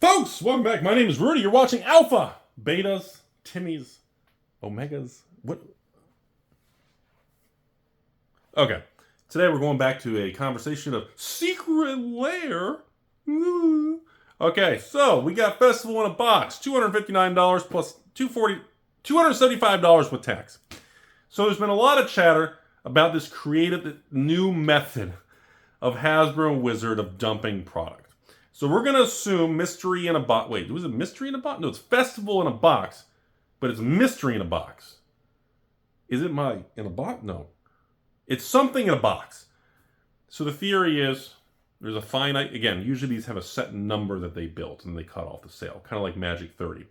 Folks, welcome back. My name is Rudy. You're watching Alpha, Betas, Timmies, Omegas. What? Okay. Today we're going back to a conversation of secret LAIR. Okay, so we got Festival in a Box, $259 plus $275 with tax. So there's been a lot of chatter about this creative new method of Hasbro and Wizard of dumping product. So we're going to assume mystery in a box. Wait, was it mystery in a box? No, it's Festival in a Box, but it's mystery in a box. Is it in a box? No. It's something in a box. So the theory is there's a finite, again, usually these have a set number that they built and they cut off the sale, kind of like Magic 30.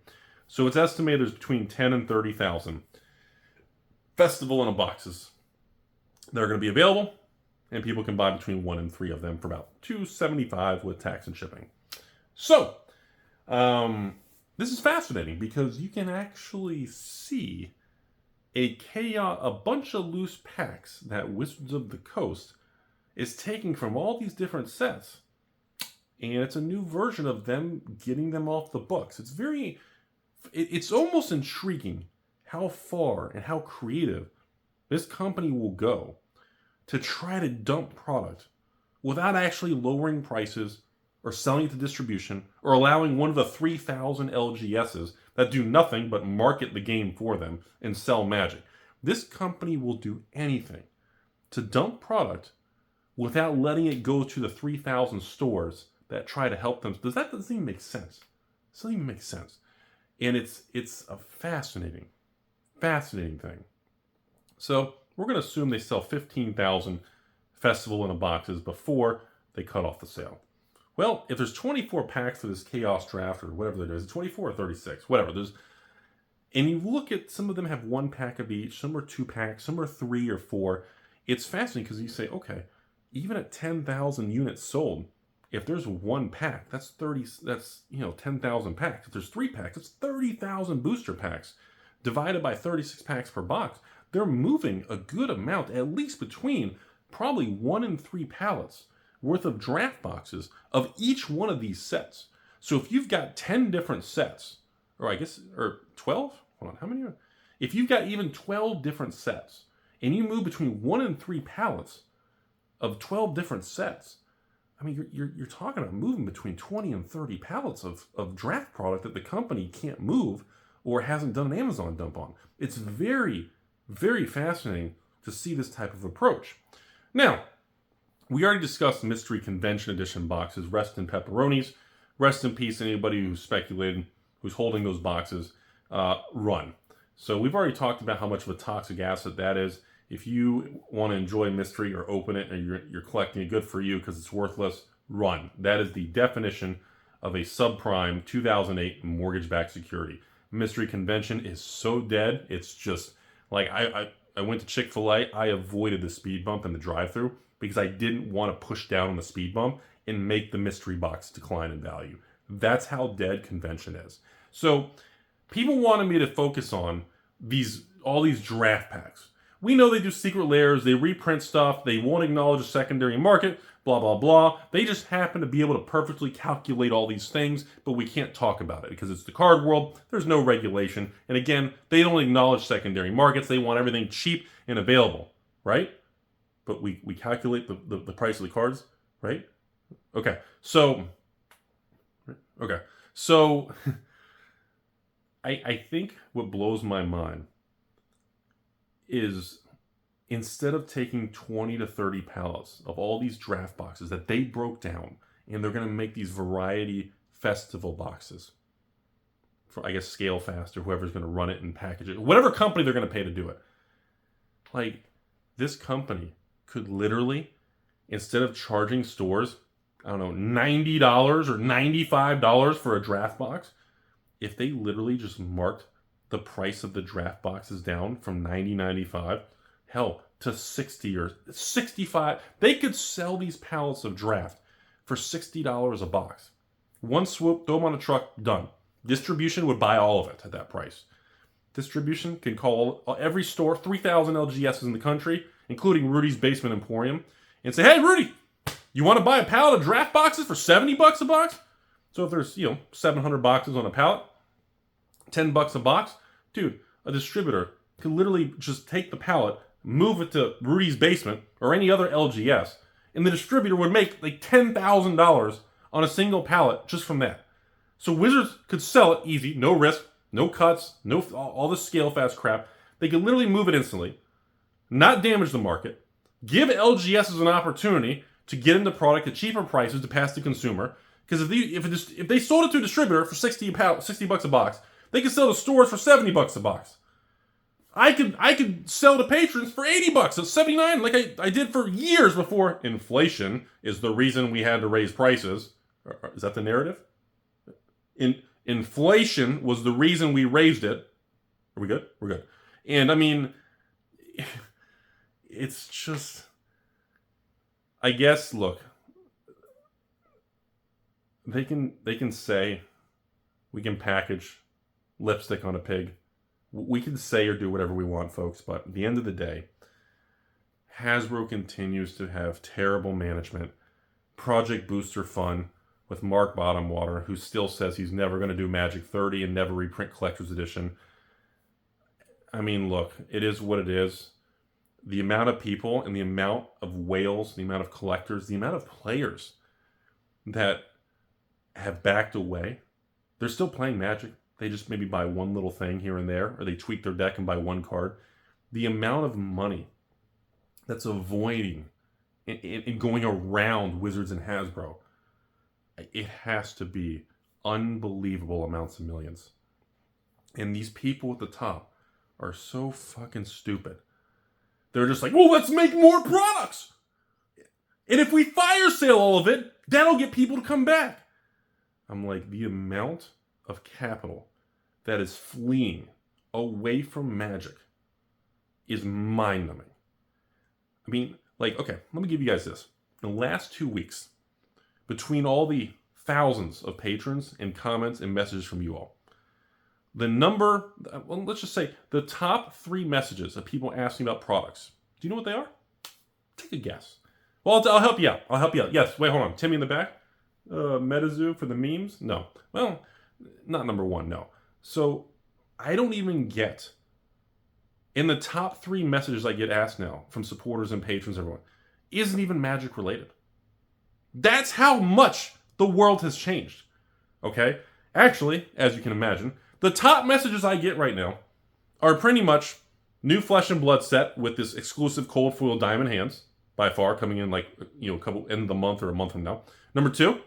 So it's estimated there's between 10 and 30,000 Festival in a Boxes that are going to be available. And people can buy between 1 and 3 of them for about $275 with tax and shipping. So, this is fascinating because you can actually see a bunch of loose packs that Wizards of the Coast is taking from all these different sets. And it's a new version of them getting them off the books. It's almost intriguing how far and how creative this company will go to try to dump product without actually lowering prices or selling it to distribution or allowing one of the 3,000 LGSs that do nothing but market the game for them and sell Magic. This company will do anything to dump product without letting it go to the 3,000 stores that try to help them. That doesn't even make sense. It doesn't even make sense. And it's a fascinating thing. So we're going to assume they sell 15,000 Festival in a Boxes before they cut off the sale. Well, if there's 24 packs for this Chaos Draft or whatever it is, 24 or 36, whatever, and you look at, some of them have 1 pack of each, some are 2 packs, some are 3 or 4. It's fascinating because you say, okay, even at 10,000 units sold, if there's 1 pack, that's 10,000 packs. If there's 3 packs, it's 30,000 booster packs divided by 36 packs per box. They're moving a good amount, at least between probably 1 and 3 pallets worth of draft boxes of each one of these sets. So if you've got 10 different sets, or 12? Hold on, how many? If you've got even 12 different sets, and you move between 1 and 3 pallets of 12 different sets, I mean, you're talking about moving between 20 and 30 pallets of draft product that the company can't move or hasn't done an Amazon dump on. It's very fascinating to see this type of approach. Now, we already discussed mystery convention edition boxes. Rest in pepperonis. Rest in peace anybody who's speculated, who's holding those boxes. Run. So we've already talked about how much of a toxic asset that is. If you want to enjoy mystery or open it and you're collecting it, good for you because it's worthless, run. That is the definition of a subprime 2008 mortgage-backed security. Mystery convention is so dead, it's just like I went to Chick-fil-A. I avoided the speed bump in the drive-thru because I didn't want to push down on the speed bump and make the mystery box decline in value. That's how dead convention is. So people wanted me to focus on all these draft packs. We know they do secret LAIRs, they reprint stuff, they won't acknowledge a secondary market, blah, blah, blah. They just happen to be able to perfectly calculate all these things, but we can't talk about it because it's the card world. There's no regulation. And again, they don't acknowledge secondary markets. They want everything cheap and available, right? But we calculate the price of the cards, right? Okay. So I think what blows my mind is instead of taking 20 to 30 pallets of all these draft boxes that they broke down, and they're going to make these variety festival boxes for, I guess, Scale Fast or whoever's going to run it and package it, whatever company they're going to pay to do it. Like, this company could literally, instead of charging stores, I don't know, $90 or $95 for a draft box, if they literally just marked the price of the draft boxes down from $90.95, hell, to $60 or $65, they could sell these pallets of draft for $60 a box. One swoop, throw them on a truck, done. Distribution would buy all of it at that price. Distribution can call every store, 3,000 LGSs in the country, including Rudy's Basement Emporium, and say, hey, Rudy, you want to buy a pallet of draft boxes for $70 a box? So if there's, 700 boxes on a pallet, $10 a box, dude, a distributor could literally just take the pallet, move it to Rudy's basement or any other LGS, and the distributor would make like $10,000 on a single pallet just from that. So Wizards could sell it easy, no risk, no cuts, no all this scale fast crap. They could literally move it instantly, not damage the market, give LGSs an opportunity to get into product at cheaper prices to pass to consumer. Because if they sold it to a distributor for $60 a box, they could sell to stores for $70 a box. I could sell to patrons for $80 at $79, like I did for years before inflation is the reason we had to raise prices. Is that the narrative? Inflation was the reason we raised it. Are we good? We're good. And I mean, it's just, I guess, look, they can say we can package lipstick on a pig. We can say or do whatever we want, folks, but at the end of the day, Hasbro continues to have terrible management. Project Booster Fun with Mark Bottomwater, who still says he's never going to do Magic 30 and never reprint Collector's Edition. I mean, look, it is what it is. The amount of people and the amount of whales, the amount of collectors, the amount of players that have backed away, they're still playing Magic. They just maybe buy one little thing here and there, or they tweak their deck and buy one card. The amount of money that's avoiding and going around Wizards and Hasbro, it has to be unbelievable amounts of millions. And these people at the top are so fucking stupid. They're just like, well, let's make more products. And if we fire sale all of it, that'll get people to come back. I'm like, the amount of capital that is fleeing away from Magic is mind-numbing. I mean, like, okay, let me give you guys this. In the last 2 weeks, between all the thousands of patrons and comments and messages from you all, the number, well, let's just say the top 3 messages of people asking about products. Do you know what they are? Take a guess. Well, I'll help you out. Yes, wait, hold on. Timmy in the back? MetaZoo for the memes? No. Well, not number 1, no. So, I don't even get, in the top 3 messages I get asked now from supporters and patrons, everyone, isn't even Magic related. That's how much the world has changed. Okay? Actually, as you can imagine, the top messages I get right now are pretty much new Flesh and Blood set with this exclusive cold foil diamond hands, by far, coming in like, a couple end of the month or a month from now. Number 2,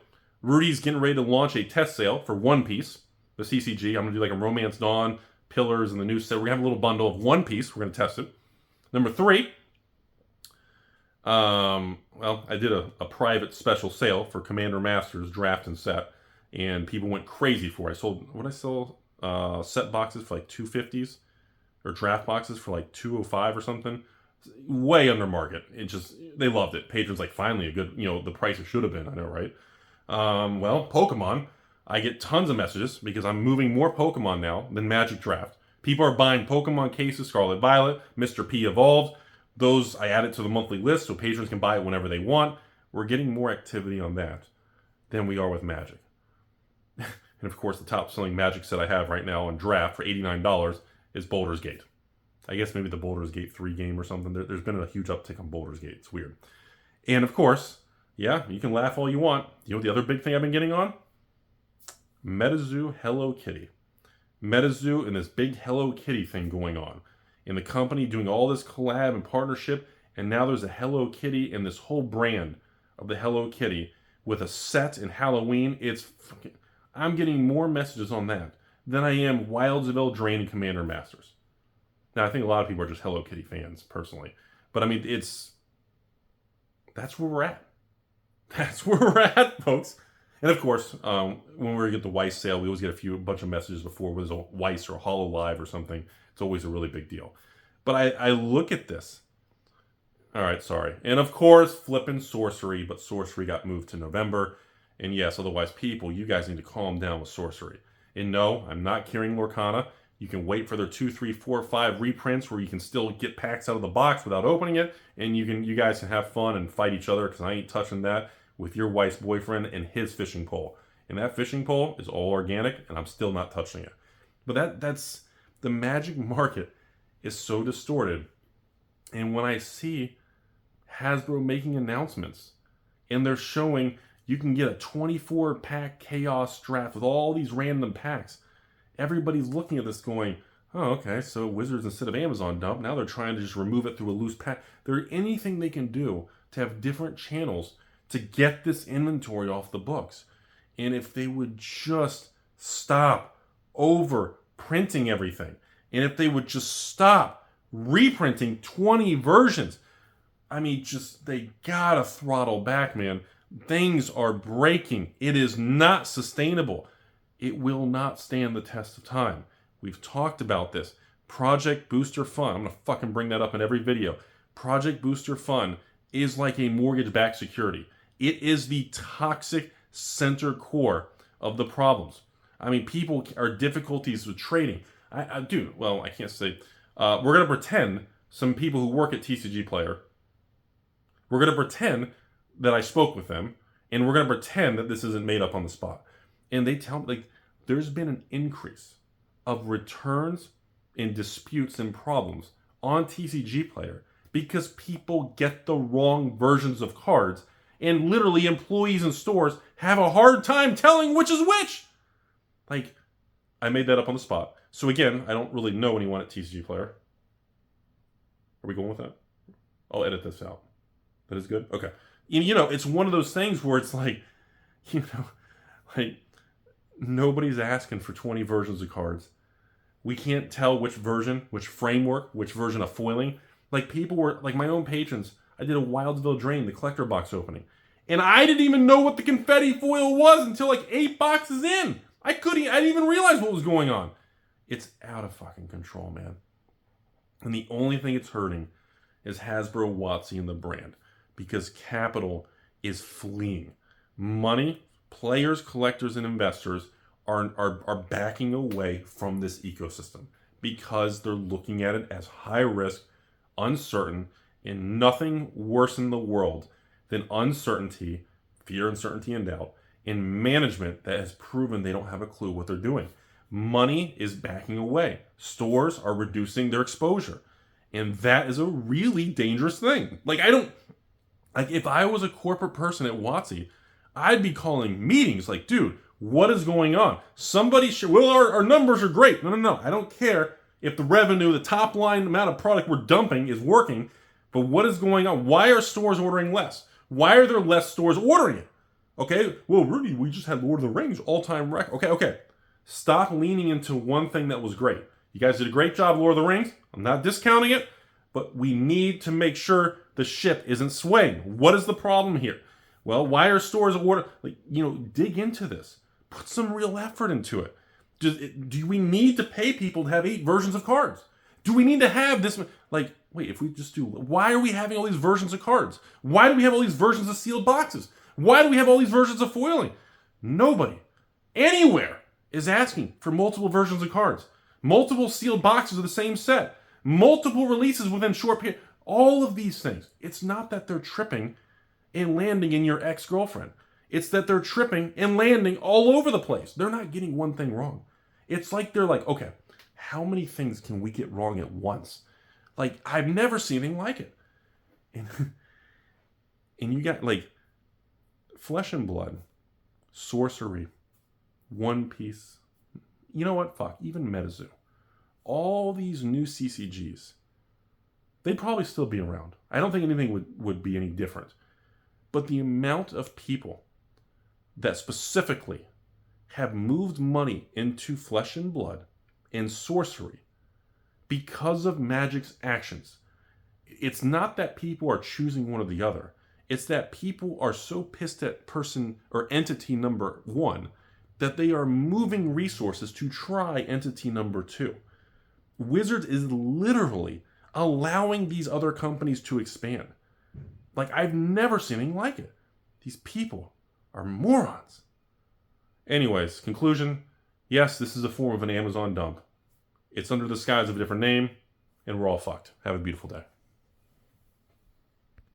Rudy's getting ready to launch a test sale for One Piece, the CCG. I'm going to do like a Romance Dawn, Pillars, and the new set. We're going to have a little bundle of One Piece. We're going to test it. Number 3, well, I did a private special sale for Commander Masters draft and set, and people went crazy for it. I sold set boxes for like $250s, or draft boxes for like $205 or something. Way under market. They loved it. Patrons like, finally a good, the price it should have been. I know, right? Well, Pokemon, I get tons of messages because I'm moving more Pokemon now than Magic Draft. People are buying Pokemon cases, Scarlet Violet, Mr. P Evolved. Those I added to the monthly list so patrons can buy it whenever they want. We're getting more activity on that than we are with Magic. And of course, the top selling Magic set I have right now on draft for $89 is Baldur's Gate. I guess maybe the Baldur's Gate 3 game or something. There's been a huge uptick on Baldur's Gate. It's weird. And of course, yeah, you can laugh all you want. You know what the other big thing I've been getting on? MetaZoo Hello Kitty. MetaZoo and this big Hello Kitty thing going on. And the company doing all this collab and partnership. And now there's a Hello Kitty and this whole brand of the Hello Kitty with a set in Halloween. I'm getting more messages on that than I am Wilds of Eldraine and Commander Masters. Now, I think a lot of people are just Hello Kitty fans, personally. But, I mean, that's where we're at. That's where we're at, folks. And, of course, when we get the Weiss sale, we always get a bunch of messages before whether it's a Weiss or a Holo Live or something. It's always a really big deal. But I look at this. All right, sorry. And, of course, flipping Sorcery, but Sorcery got moved to November. And, yes, otherwise, people, you guys need to calm down with Sorcery. And, no, I'm not carrying Lorcana. You can wait for their 2, 3, 4, 5 reprints where you can still get packs out of the box without opening it, and you guys can have fun and fight each other because I ain't touching that with your wife's boyfriend and his fishing pole. And that fishing pole is all organic, and I'm still not touching it. But that's the magic market is so distorted. And when I see Hasbro making announcements and they're showing you can get a 24-pack Chaos draft with all these random packs, everybody's looking at this going, oh, okay, so Wizards, instead of Amazon dump, now they're trying to just remove it through a loose pack. There's anything they can do to have different channels to get this inventory off the books. And if they would just stop over printing everything, and if they would just stop reprinting 20 versions, I mean, just, they gotta throttle back, man. Things are breaking. It is not sustainable. It will not stand the test of time. We've talked about this. Project Booster Fund. I'm going to fucking bring that up in every video. Project Booster Fund is like a mortgage-backed security. It is the toxic center core of the problems. I mean, people are difficulties with trading. Dude, well, I can't say. We're going to pretend some people who work at TCG Player, we're going to pretend that I spoke with them, and we're going to pretend that this isn't made up on the spot. And they tell me, like, there's been an increase of returns and disputes and problems on TCG Player because people get the wrong versions of cards, and literally employees in stores have a hard time telling which is which. Like, I made that up on the spot. So again, I don't really know anyone at TCG Player. Are we going with that? I'll edit this out. That is good? Okay. You know, it's one of those things where it's like, you know, like, nobody's asking for 20 versions of cards. We can't tell which version, which framework, which version of foiling. Like, people were, like, my own patrons, I did a Wildsville Drain, the collector box opening. And I didn't even know what the confetti foil was until like 8 boxes in. I didn't even realize what was going on. It's out of fucking control, man. And the only thing it's hurting is Hasbro, WotC, and the brand. Because capital is fleeing. Money, players, collectors, and investors are backing away from this ecosystem because they're looking at it as high risk, uncertain, and nothing worse in the world than uncertainty, fear, uncertainty, and doubt, in management that has proven they don't have a clue what they're doing. Money is backing away. Stores are reducing their exposure. And that is a really dangerous thing. Like, if I was a corporate person at WotC, I'd be calling meetings like, dude, what is going on? Somebody should, well, our numbers are great. No. I don't care if the revenue, the top line amount of product we're dumping is working, but what is going on? Why are stores ordering less? Why are there less stores ordering it? Okay, well, Rudy, we just had Lord of the Rings all-time record. Okay. Stop leaning into one thing that was great. You guys did a great job, Lord of the Rings. I'm not discounting it, but we need to make sure the ship isn't swaying. What is the problem here? Well, why are stores ordering? Like, dig into this. Put some real effort into it. Do we need to pay people to have 8 versions of cards? Do we need to have this? Like, wait, if we just do, why are we having all these versions of cards? Why do we have all these versions of sealed boxes? Why do we have all these versions of foiling? Nobody, anywhere, is asking for multiple versions of cards. Multiple sealed boxes of the same set. Multiple releases within short period. All of these things. It's not that they're tripping and landing in your ex-girlfriend. It's that they're tripping and landing all over the place. They're not getting one thing wrong. It's like they're like, okay, how many things can we get wrong at once? Like, I've never seen anything like it. And you got, like, Flesh and Blood, Sorcery, One Piece, you know what? Fuck, even MetaZoo. All these new CCGs, they'd probably still be around. I don't think anything would be any different. But the amount of people that specifically have moved money into Flesh and Blood and Sorcery because of Magic's actions, it's not that people are choosing one or the other. It's that people are so pissed at person or entity number 1 that they are moving resources to try entity number 2. Wizards is literally allowing these other companies to expand. Like, I've never seen anything like it. These people are morons. Anyways, conclusion. Yes, this is a form of an Amazon dump. It's under the skies of a different name, and we're all fucked. Have a beautiful day.